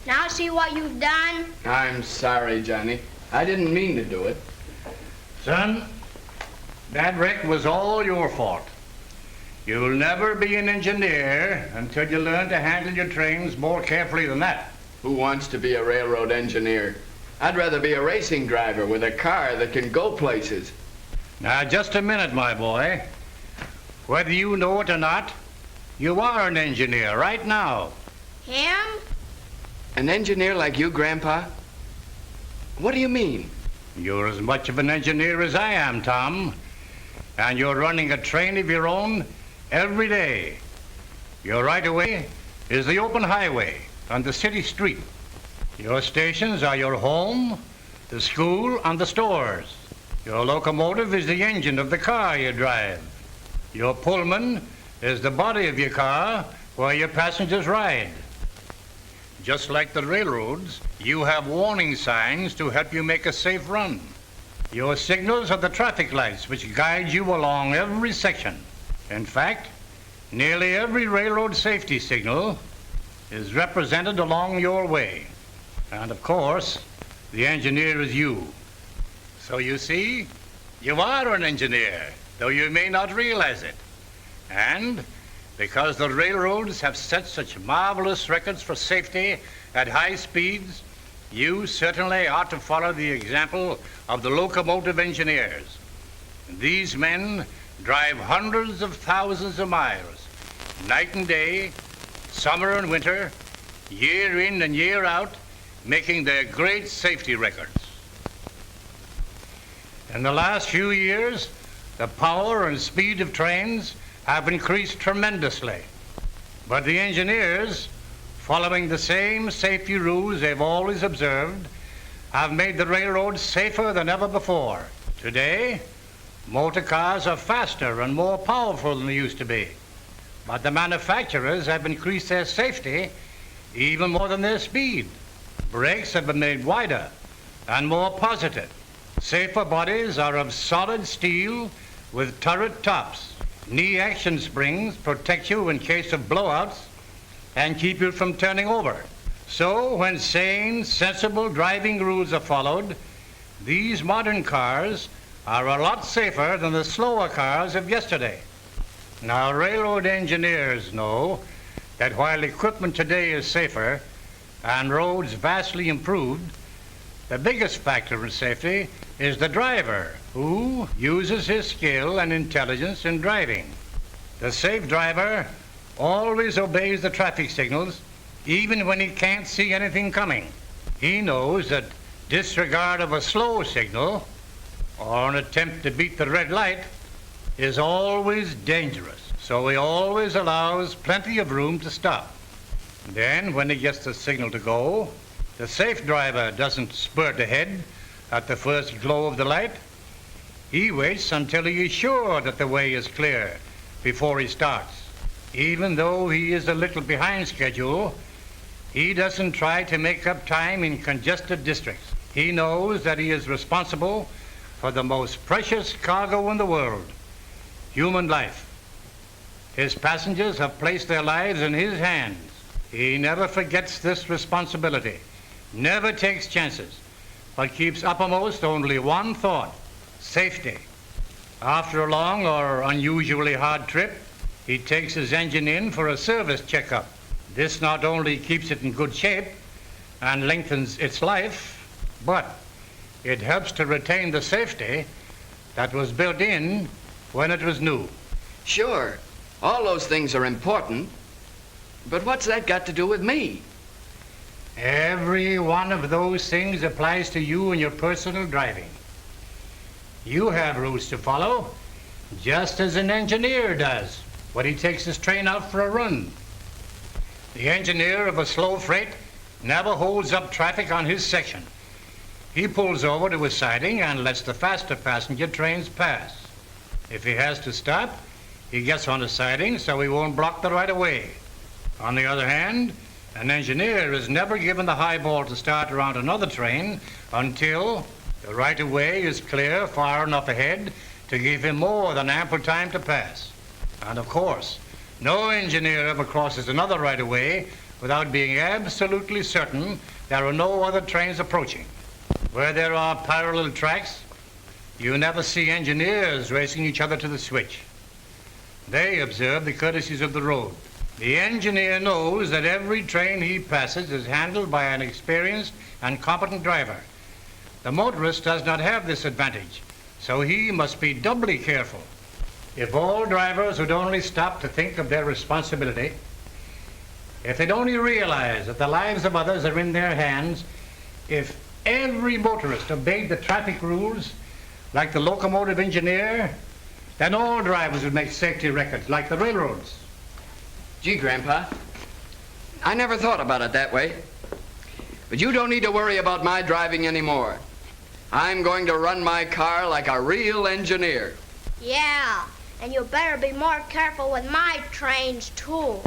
Now see what you've done? I'm sorry, Johnny. I didn't mean to do it. Son, that wreck was all your fault. You'll never be an engineer until you learn to handle your trains more carefully than that. Who wants to be a railroad engineer? I'd rather be a racing driver with a car that can go places. Now, just a minute, my boy. Whether you know it or not, you are an engineer right now. Him? An engineer like you, Grandpa? What do you mean? You're as much of an engineer as I am, Tom. And you're running a train of your own every day. Your right-of-way is the open highway on the city street. Your stations are your home, the school, and the stores. Your locomotive is the engine of the car you drive. Your Pullman is the body of your car where your passengers ride. Just like the railroads, you have warning signs to help you make a safe run. Your signals are the traffic lights which guide you along every section. In fact, nearly every railroad safety signal is represented along your way. And of course, the engineer is you. So you see, you are an engineer, though you may not realize it. And because the railroads have set such marvelous records for safety at high speeds, you certainly ought to follow the example of the locomotive engineers. These men drive hundreds of thousands of miles, night and day, summer and winter, year in and year out, making their great safety records. In the last few years, the power and speed of trains have increased tremendously. But the engineers, following the same safety rules they've always observed, have made the railroads safer than ever before. Today, motor cars are faster and more powerful than they used to be. But the manufacturers have increased their safety even more than their speed. Brakes have been made wider and more positive. Safer bodies are of solid steel with turret tops. Knee action springs protect you in case of blowouts and keep you from turning over. So when sane, sensible driving rules are followed, these modern cars are a lot safer than the slower cars of yesterday. Now, railroad engineers know that while equipment today is safer and roads vastly improved, the biggest factor in safety is the driver, who uses his skill and intelligence in driving. The safe driver always obeys the traffic signals, even when he can't see anything coming. He knows that disregard of a slow signal or an attempt to beat the red light is always dangerous. So he always allows plenty of room to stop. Then, when he gets the signal to go, the safe driver doesn't spurt ahead at the first glow of the light. He waits until he is sure that the way is clear before he starts. Even though he is a little behind schedule, he doesn't try to make up time in congested districts. He knows that he is responsible for the most precious cargo in the world, human life. His passengers have placed their lives in his hands. He never forgets this responsibility, never takes chances, but keeps uppermost only one thought: safety. After a long or unusually hard trip, he takes his engine in for a service checkup. This not only keeps it in good shape and lengthens its life, but it helps to retain the safety that was built in when it was new. Sure, all those things are important, but what's that got to do with me? Every one of those things applies to you in your personal driving. You have rules to follow, just as an engineer does when he takes his train out for a run. The engineer of a slow freight never holds up traffic on his section. He pulls over to a siding and lets the faster passenger trains pass. If he has to stop, he gets on the siding so he won't block the right-of-way. On the other hand, an engineer is never given the high ball to start around another train until the right-of-way is clear far enough ahead to give him more than ample time to pass. And of course, no engineer ever crosses another right-of-way without being absolutely certain there are no other trains approaching. Where there are parallel tracks, you never see engineers racing each other to the switch. They observe the courtesies of the road. The engineer knows that every train he passes is handled by an experienced and competent driver. The motorist does not have this advantage, so he must be doubly careful. If all drivers would only stop to think of their responsibility, if they'd only realize that the lives of others are in their hands, if every motorist obeyed the traffic rules like the locomotive engineer, then all drivers would make safety records like the railroads. Gee, Grandpa, I never thought about it that way. But you don't need to worry about my driving anymore. I'm going to run my car like a real engineer. Yeah, and you better be more careful with my trains, too.